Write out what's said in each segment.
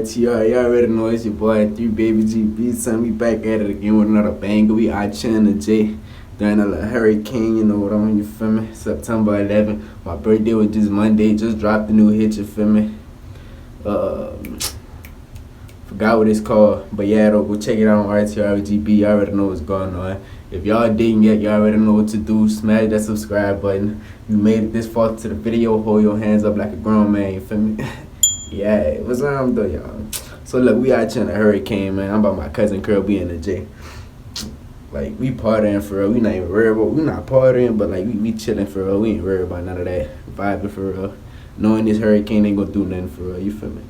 RTR, y'all already know it's your boy 3 Baby GB, son. We back at it again with another banger. We out chilling the J during a little hurricane, you know what I mean, you feel me? September 11th, my birthday was just Monday, just dropped a new hit, you feel me? Forgot what it's called, but yeah, though, go check it out on RTR GB, y'all already know what's going on. If y'all didn't yet, y'all already know what to do. Smash that subscribe button. You made it this far to the video, hold your hands up like a grown man, you feel me? Yeah, what's up, I'm doing, y'all? So look, we out here in a hurricane, man. I'm about my cousin Curl, we in the J. Like, we partying for real. We not even worried about, we not partying, but like, we chilling for real. We ain't worried about none of that. Vibing for real. Knowing this hurricane ain't gonna do nothing for real, you feel me?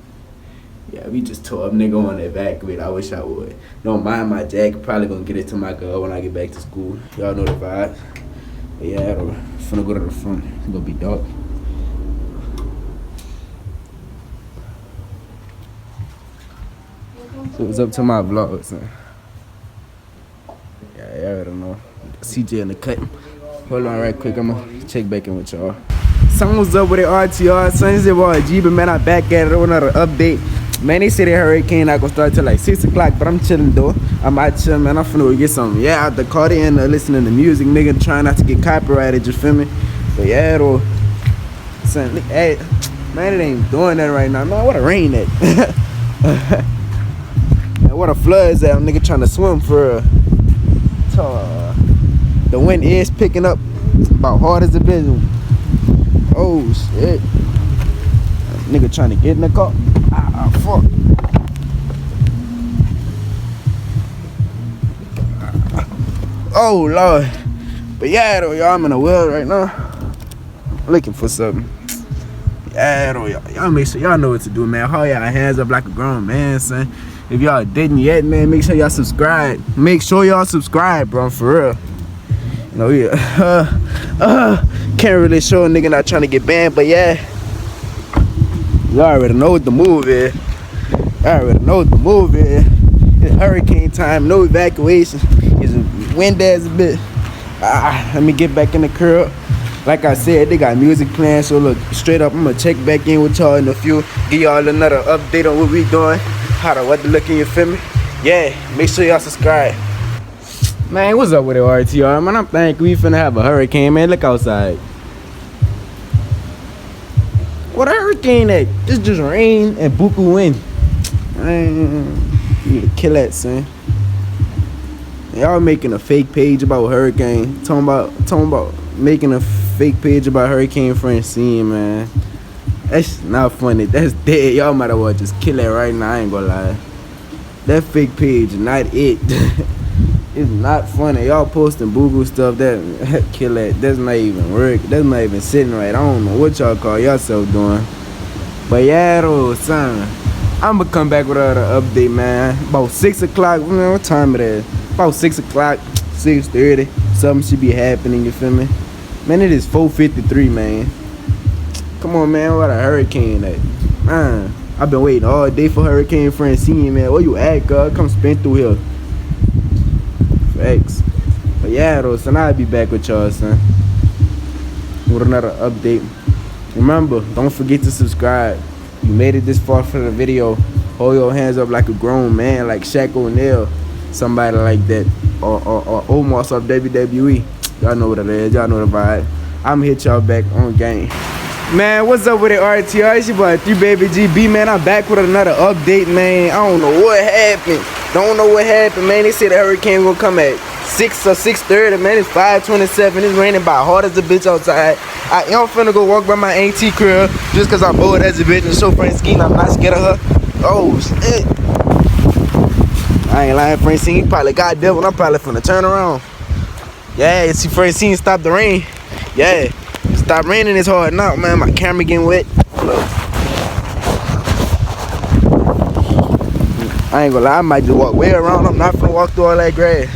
Yeah, we just tore up, nigga, on to evacuate. I wish I would. Don't mind my jacket, probably gonna get it to my girl when I get back to school. Y'all know the vibes. But yeah, I'm finna go to the front. It's gonna be dark. So it's up to my vlogs, man. Yeah, y'all already know. CJ in the cut. Hold on right quick, I'm gonna check back in with y'all. Something was up with the RTR, son. It's your boy G, but man, I'm back at it with another update. Man, they say the hurricane not gonna start till like 6 o'clock, but I'm chilling though. I'm out chilling, man. I'm finna go get some, yeah, out the car and listening to music, nigga, trying not to get copyrighted, you feel me? But yeah, though. Son, hey, man, it ain't doing that right now. Man, what a rain that. What a flood is that? Nigga trying to swim for the wind is picking up about hard as a bitch. Oh shit. Nigga trying to get in the car. Ah, fuck. Oh lord. But yeah though, y'all, I'm in the wheel right now. Looking for something. Yeah though, y'all make sure y'all know what to do, man. Hold y'all hands up like a grown man, son. If y'all didn't yet, man, make sure y'all subscribe. Make sure y'all subscribe, bro, for real. You know, yeah. Can't really show a nigga not trying to get banned, but yeah. Y'all already know what the move is. Y'all already know what the move is. It's hurricane time, no evacuation. It's windy as a bit. Let me get back in the curb. Like I said, they got music playing, so look, straight up, I'm gonna check back in with y'all in a few. Give y'all another update on what we doing. How the weather looking, you feel me? Yeah, make sure y'all subscribe. Man, what's up with it, RTR? Man, I'm thinking we finna have a hurricane, man. Look outside. What a hurricane at? This just rain and buku wind. Man, you need to kill that, son. Y'all making a fake page about hurricane. Talking about making a fake page about Hurricane Francine, man. That's not funny. That's dead. Y'all might as well just kill it right now. I ain't gonna lie. That fake page, not it. It's not funny. Y'all posting boo-boo stuff. That kill it. That's not even work. That's not even sitting right. I don't know what y'all call yourself doing. But yeah, though, son. I'ma come back with another update, man. About 6 o'clock. Man, what time it is? About 6 o'clock, 6:30. Something should be happening. You feel me? Man, it is 4:53, man. Come on, man, what a hurricane that. Man, I've been waiting all day for Hurricane Francine, man. Where you at, God? Come spin through here. Facts. But yeah, though, son, I'll be back with y'all, son, with another update. Remember, don't forget to subscribe. You made it this far for the video. Hold your hands up like a grown man, like Shaq O'Neal. Somebody like that. Or Omos of WWE. Y'all know what it is. Y'all know the vibe. I'm gonna hit y'all back on game. Man, what's up with it, RTR? It's your boy 3 Baby GB, man. I'm back with another update, man. I don't know what happened. Don't know what happened, man. They said the hurricane gonna come at 6 or 6:30, man. It's 5:27. It's raining by hard as a bitch outside. I am finna go walk by my auntie crib just cause I'm bored as a bitch and show Francine I'm not scared of her. Oh shit. I ain't lying, Francine probably got devil. I'm probably finna turn around. Yeah, see Francine stop the rain. Yeah. Stop raining, it's hard now, man. My camera getting wet. Look. I ain't gonna lie, I might just walk way around. I'm not finna walk through all that grass.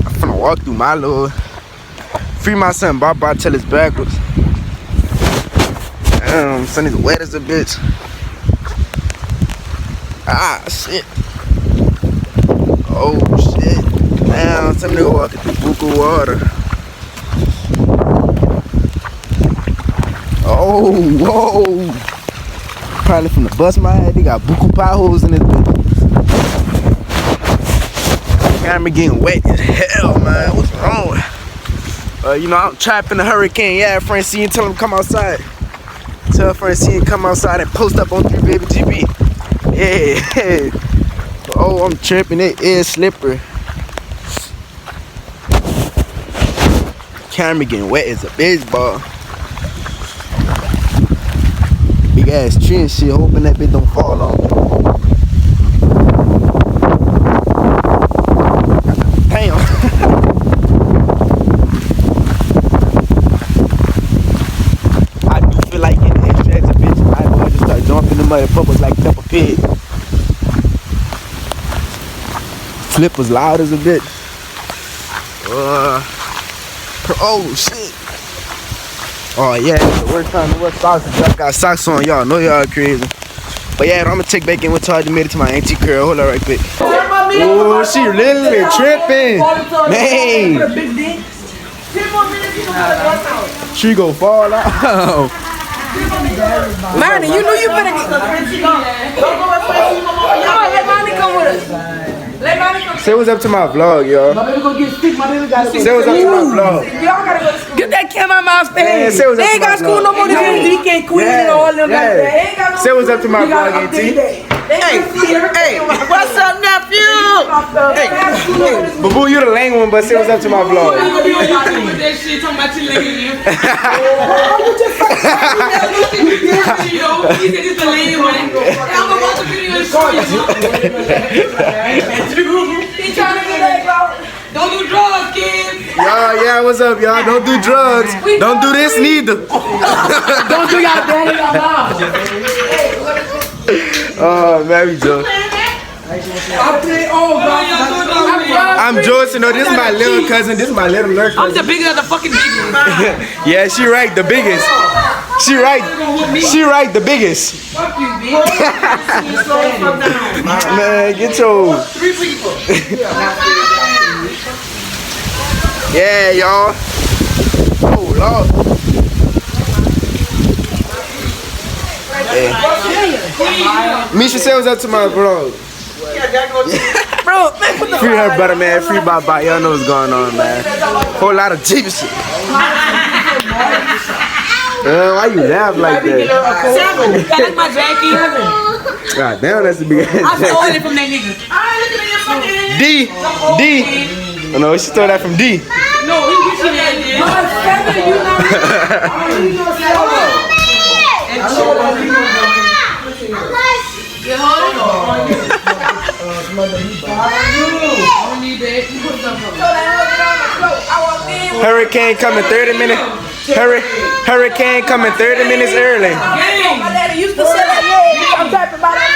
I'm finna walk through my little. Free my son Bob till it's backwards. Damn, son is wet as a bitch. Ah, shit. Oh, shit. Damn, some nigga walking through buku water. Oh, whoa. Probably from the bus my head. They got buku potholes in this bitch. Camera getting wet as hell, man. What's wrong? You know, I'm trapping the hurricane. Yeah, Francine, tell him come outside. Tell Francine come outside and post up on 3 Baby GB. Yeah. Oh, I'm tripping. It is slippery. Camera getting wet as a bitch, ball. Big ass tree and shit. Hoping that bitch don't fall on me. Damn. I do feel like getting extra as a bitch. I just start jumping the mud bubbles like Peppa Pig. Flip was loud as a bitch. Oh shit. Oh yeah, the worst time to wear socks is I got socks on. Y'all know y'all crazy. But yeah, I'm gonna take back in what I just made it to my auntie girl. Hold on right quick. Oh, she literally tripping. Man. She gon' fall out. Manny, you know you better get. Let Manny come with us. Let Manny come. Say what's up to my vlog, y'all. My baby go get sick. My baby gotta go. Say what's up to my vlog. Y'all gotta go. Get that camera out my face. Say what's up they to ain't my got school vlog. no more. He can't quit and all them like that. They ain't got no. Say what's up to my vlog, auntie. Hey, what's up, nephew? Hey, Boo, you the lame one, but say what's up to my vlog. Don't do drugs, kids. Yeah, what's up, y'all? Don't do drugs. Don't do this neither. Don't do y'all daddy out loud. Oh, man, we joke. I'm George, you know, this is my little cousin. This is my little cousin. I'm the biggest of the fucking biggest. Yeah, she right, the biggest. She right, the biggest. Fuck you, bitch. Man, get your... 3 people. Yeah, y'all. Oh, Lord. Yeah. Misha, say what's up to my vlog. Bro, man, put the Free her brother, man. Free Baba. Y'all know what's going on, man. Whole lot of Jeep shit. Why you laugh like that? Seven. I like my jacket. God damn, that's a big ass I stole jacket. it from that nigga. Alright, look at that fucking. D. Oh, no, she stole that from D. No, he wishing that nigga. Hurricane coming 30 minutes. Hurricane coming 30 minutes early. My daddy used to say that. Yeah, I'm trapping by that.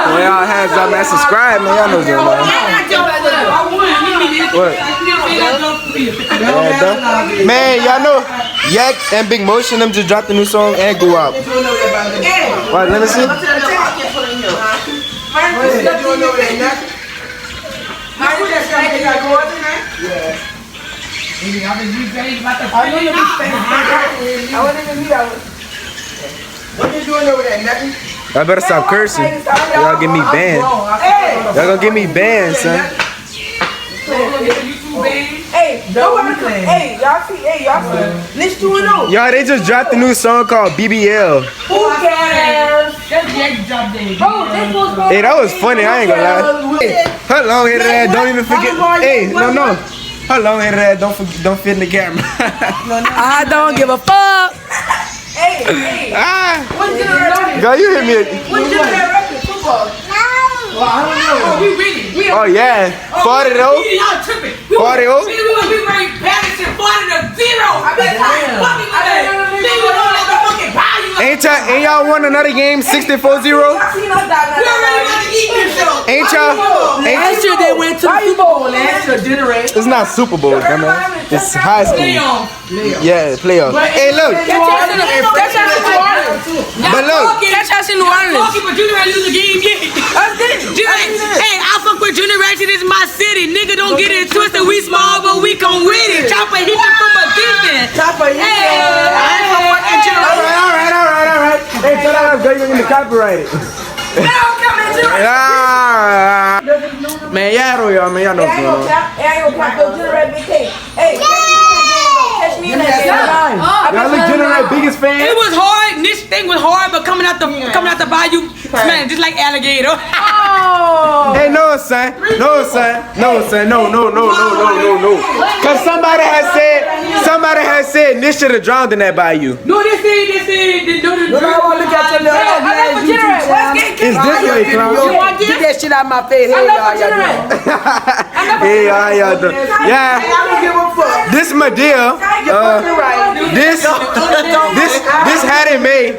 When y'all hands up, man, subscribe, man. Y'all know what's going on. What? Man, y'all know Yak and Big Motion them just dropped a new song and go up. What? Let me see. What you doing over there, nothing? I better stop cursing. Y'all get me banned. Y'all gonna get me banned, son. Hey, y'all see, listen to it though. Y'all, they just dropped a new song called BBL. Who cares? Hey, that was funny. I ain't gonna lie. Hey, her long headed ass don't even forget. Hey, no. Her long headed ass don't fit in the camera. I don't give a fuck. Hey. What generation? Girl, you hit me. What generation? Football. Well, I don't know. We winning. Oh yeah, 40 though. Y'all tripping. 40 oh. We ranked Patterson 40-0. I bet Ain't y'all won another game 64-0? Ain't y'all? Last year they went to the Super Bowl. Last year generation. It's not Super Bowl, dumbass. It's high school. Yeah, playoff. Hey, look. But look. Catch us in New Orleans. But Junior ain't lose the game yet. Hey, I fuck with Generation. This is my city. Nigga, don't get it twisted. We small, but we come with it. Chopper hit you from a distance. Chopper hit Hey, I ain't from fucking Generation. copyrighted. Ah, man, y'all know what's going on. Y'all look generate biggest fan. It was hard. This thing was hard, but coming out the bayou, man, just like alligator. Hey, no, son. No. Cause somebody has said this should have drowned in that bayou. No, this is. Look at your little It's this way, clown. Get that shit out of my face. Hey, y'all doing? Yeah. This is my deal. This hat in May.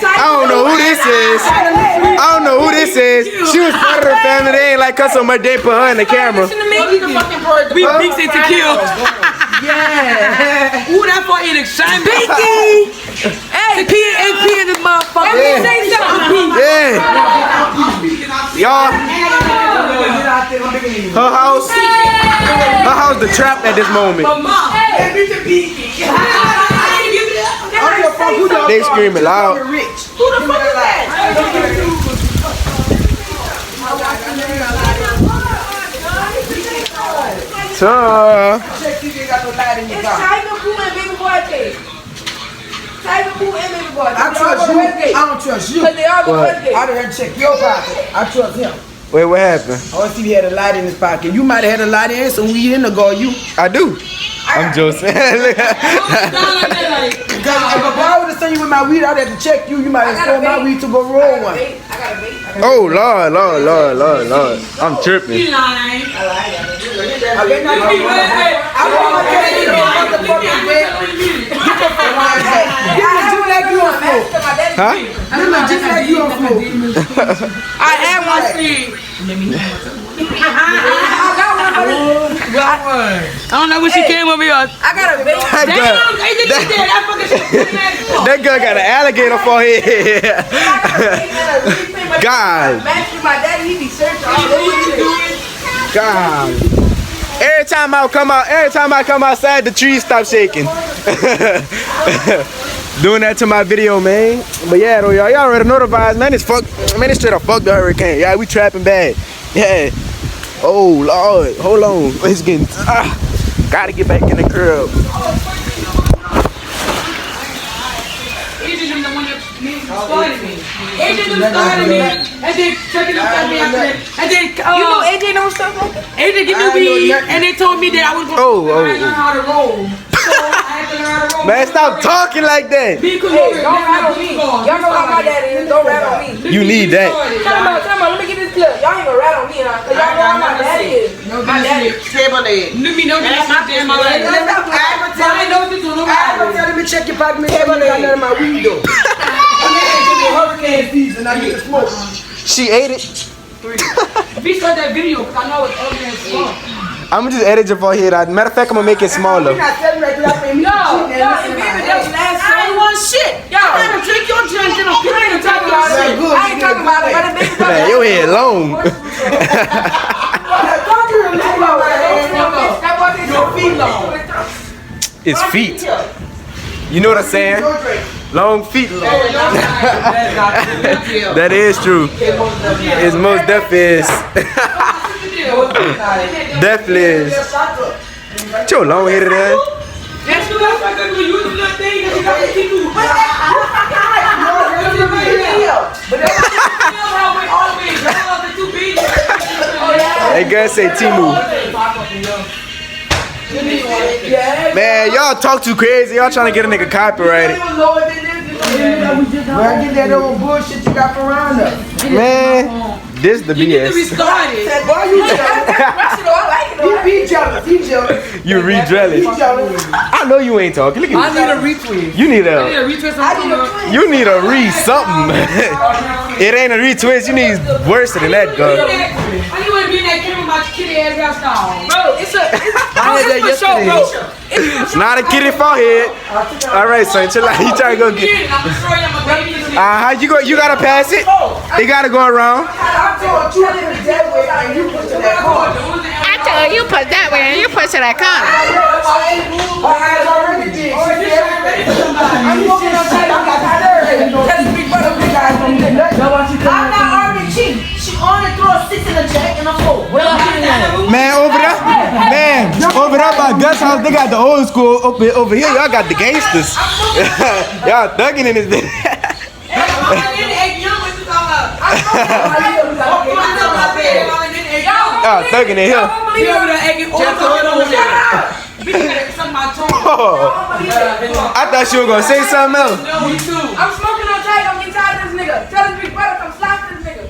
I don't know who this is. She was part of the family. They ain't like us on my day. Put her in the camera. We beats it to kill. Yeah. Ooh, that for an excitement. Pinky. Hey, P in this motherfucker. Yeah. Y'all. Her house the trap at this moment. They screaming loud. Who the fuck is that? So, It's Tiger Pooh and Baby Boy cake. Tiger Pooh and Baby Boy. I trust you. I don't trust you. Because they all go to I done had to check your pocket. I trust him. wait, what happened? I want to see if he had a light in his pocket. You might have had a light in some weed in the go. You. I do. I'm Joseph. Because if I would have seen you with my weed, I'd have to check you. You might have stole my weed to go roll one. Oh, Lord. I'm tripping. You lying. I bet not. I want my cat in your motherfucking bed. You look just like you on smoke. Huh? You look just like you on smoke. I am one seed. I don't know what she came over here. I got a baby. That girl got an alligator forehead. God. My daddy, he be searching all over. God. Every time I come outside, the trees stop shaking. Doing that to my video, man. But yeah, though, y'all already know the vibes, man. It's straight up fuck the hurricane. Yeah, we trapping bad. Yeah. Oh Lord, hold on. It's getting gotta get back in the crib. Started me. AJ started me. And then checking up at me after that. And then You know AJ don't stuff like that? AJ give me weed and they told me that I was going to learn how to roll. So I had to learn how to roll. Man, stop talking like that. Hey, don't rat on me. Y'all know how my daddy is. Don't rat on me. You need that. Time out. Let me get this clip. Y'all ain't gonna rat on me, huh? Cause y'all know how my daddy is. My daddy. Table leg. Let me know that my damn my life. Let me check your pocket. Make sure you got none of my weed though. Hurricane season. I need to smoke. She ate it. We start that video because I know it's ugly as fuck. I'm gonna just edit your forehead out. Matter of fact, I'm gonna make it smaller. You're not celebrating that for me. Yo, I ain't want shit. Yo, I ain't drink your drink. I ain't talking about it. I ain't talking about it. But the baby Man, your head long. It's feet. You know what I'm saying? Long feet. That is true. It's most definitely is. Definitely is. What your long headed ass? That's what I'm going to use the little thing that you got to keep moving. Hey, guys say Timu. Man, y'all talk too crazy. Y'all trying to get a nigga copyrighted. Where I get that old bullshit you got from around us. Man, this the BS. Why you jealous? He jealous. You re-jealous. I know you ain't talking. Look at I need a retweet. you. Need a. You need a something. It ain't a retwist. You need worse than that, girl. I need to be in that camera with my kitty ass hairstyle. Bro, it's a show, bro. It's not a kitty forehead. All right, son, chill out. You trying to go get? How you go? You gotta pass it. You gotta go around. I told you to put that way and you put to that corner. I told you put that way and you put to that corner. My eyes already big. I'm looking outside. I got 30. I'm not already cheap. She only threw a 6 in a jack and a 4. Man, over there, by Gus house, they got the old school. Over here, y'all got the gangsters. Y'all thugging in this bitch. Y'all thugging in here. I thought she was gonna say something else. I'm smoking on tight. I'm getting tired of this nigga. Tell this big brother come slap this nigga.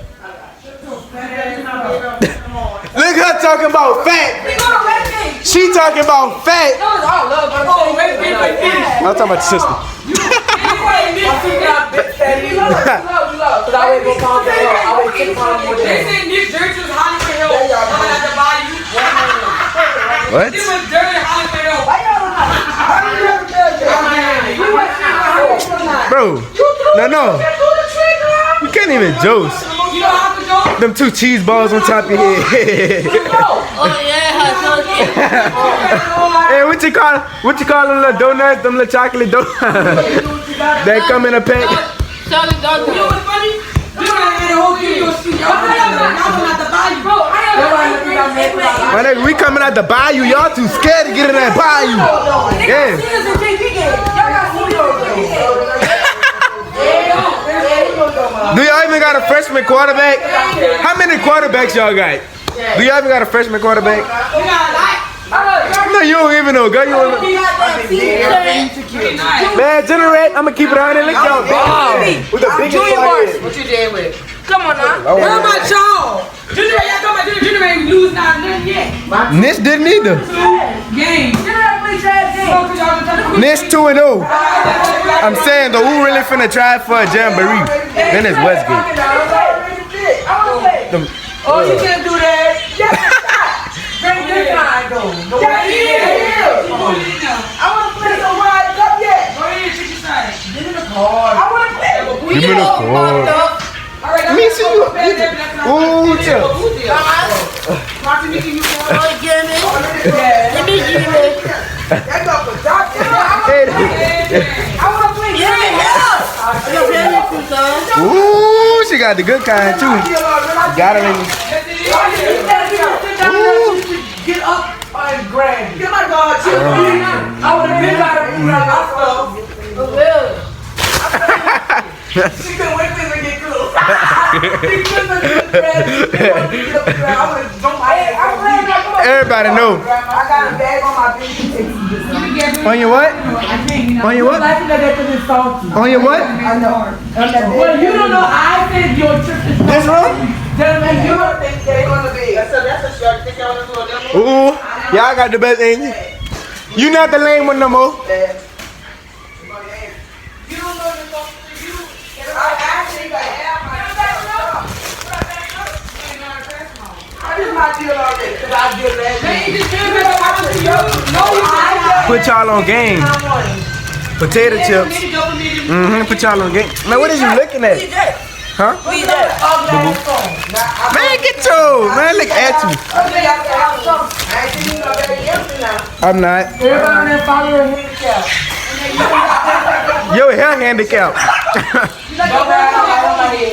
Look her talking about fat. She talking about fat. I'm talking about your sister. What? Bro, no. You can't even juice. Them 2 cheese balls on top of your head. Hey, what you call them little donuts? Them little chocolate donuts that come in a pack. My nigga, we coming out the bayou. Y'all too scared to get in that bayou. Yeah. Do y'all even got a freshman quarterback? How many quarterbacks y'all got? Do y'all even got a freshman quarterback? No, you don't even know, girl. You don't know. Man, generate. I'm gonna keep it on and look y'all big. With the biggest forehead. What you did with it? Come on now. What about y'all? Generate, y'all talking about Generate lose not nothing yet. Nis didn't either. Game. Nis 2-0. I'm saying though, who really finna try for a jamboree? Then it's Westgate. Oh, you can't do that. Bring this guy though. I wanna play so wide up yet. Go ahead, check your side. Give me the card. I wanna play. Give me the card. Let me see you. Ooh, chill. Ooh, she got the good kind too. Got her in. Get up and grab. Get my dog. I would have been out of she couldn't wait till they get cool. Everybody know. I got a bag on my bitch. On your what? On your what? On your what? I know. Well, you don't know how I think your trip is. This one? Gentlemen, you don't think they're gonna be. That's a short. Think y'all wanna do a demo? Ooh, y'all got the best engine. You not the lame one no more. You don't know the song. I actually got half my I just might deal already, because I did last. Put y'all on game. Potato chips. Put y'all on game. Man, what is you looking at? Huh? Man, get your man, look at you. I'm not. Your hair handicap.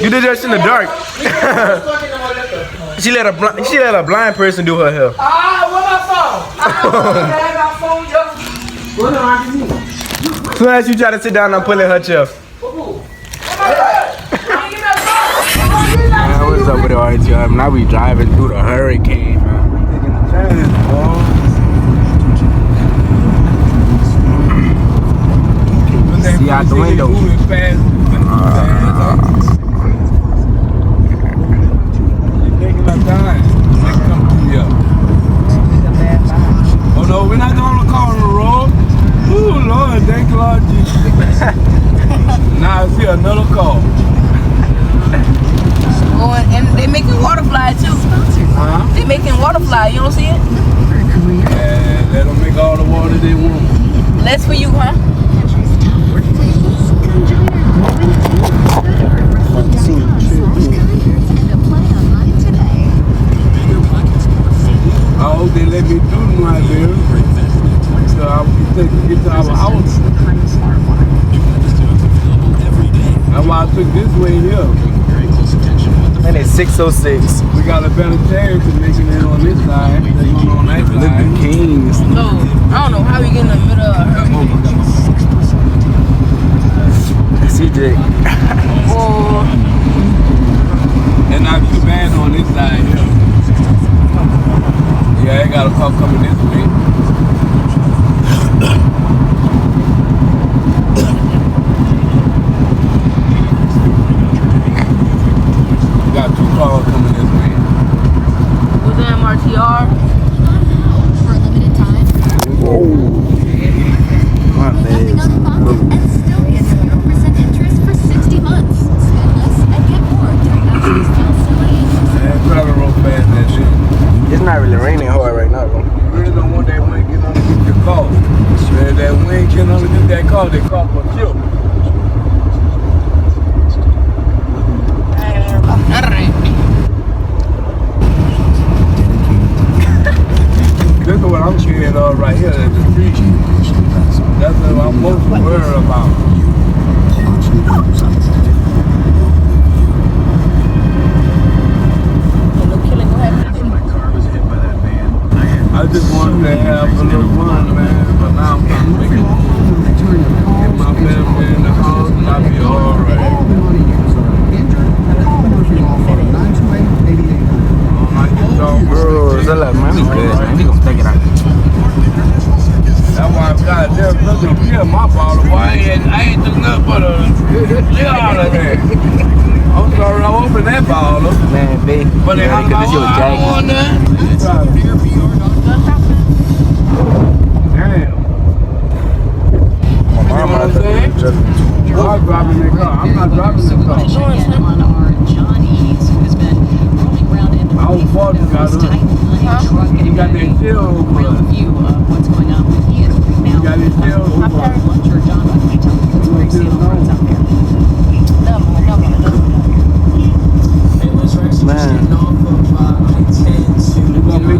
You did that shit in the dark. She let a blind person do her hair. Soon as you try to sit down, I'm pulling her chair. Man, what's up with the RTR? Now we driving through the hurricane, man. See out the window. Oh no, we're not on the car on the road. Ooh, Lord, thank you, Lord Jesus. Now I see another car. Oh, and they making water fly too. They making water fly, you don't see it? Yeah, let them make all the water they want. Less for you, huh? I hope they let me do my bill. So I will get to our house. That's why I took this way here. And it's 6:06. We got a better chance of making it on this side than on that Look side. the Kings. No, I don't know how we get in the middle of her. CJ. Oh, And not too bad on this side here. Yeah, they got a car coming this way. We got 2 cars coming this way. was that MRTR? For a limited time. My Nothing bad. on funds and still get 0% interest for 60 months. Spend less and get more through Access Facilitation. Man, try to roll past that shit. It's not really raining hard right now, though. You really don't want that wind getting underneath your car. Man, that wind getting underneath that car for tilt. Look at what I'm scared of right here at the street. That's what I'm most worried about. I just wanted to have a little fun, man, but now I'm trying to make it home. Get my family in the house and I'll be alright. Bro, is that like, man, we good, man. We gonna take it out. That's why I'm goddamn looking to kill my bottle. Boy, I ain't doing nothing but a live out of there. I'm sorry, I opened that bottle. Man, babe. But they Yeah, hung because it's your I don't jacket. want that. Damn. You know what I'm saying? I'm driving that car. I'm not driving that car. On our John Eads, who's been rolling around in the I was walking, got most up. tight-flying truck You got that chill real over. view of what's going on with he is right now. You got that chill over. Lunch or John, what can you tell me what's going on out there? Man. You gonna be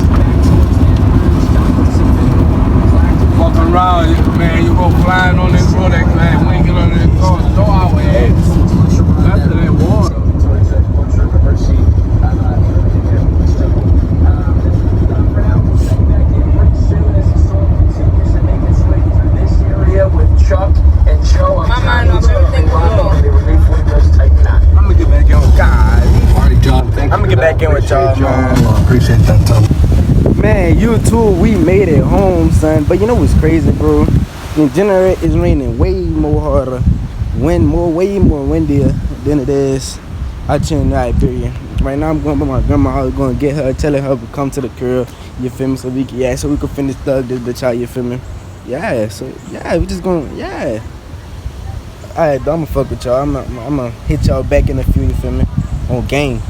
walking around, man, you go flying on this road, that man, when you get under this car, throw our head. That's to that water. Chuck and Joe. My mind off everything going on. I'm gonna get back in with God. Alright, John, thank you. I'm gonna get back in with y'all, man. Appreciate that, Tom. Man, you too, we made it home, son. But you know what's crazy, bro? In general, it's raining way more harder. Way more windier than it is out here in Liberia. Right now, I'm going to my grandma's house, going to get her, telling her to come to the crib, you feel me? So we can finish thug this bitch out, you feel me? Yeah, so, yeah, we just going, yeah. Alright, I'm going to fuck with y'all. I'm going to hit y'all back in a few, you feel me? On game.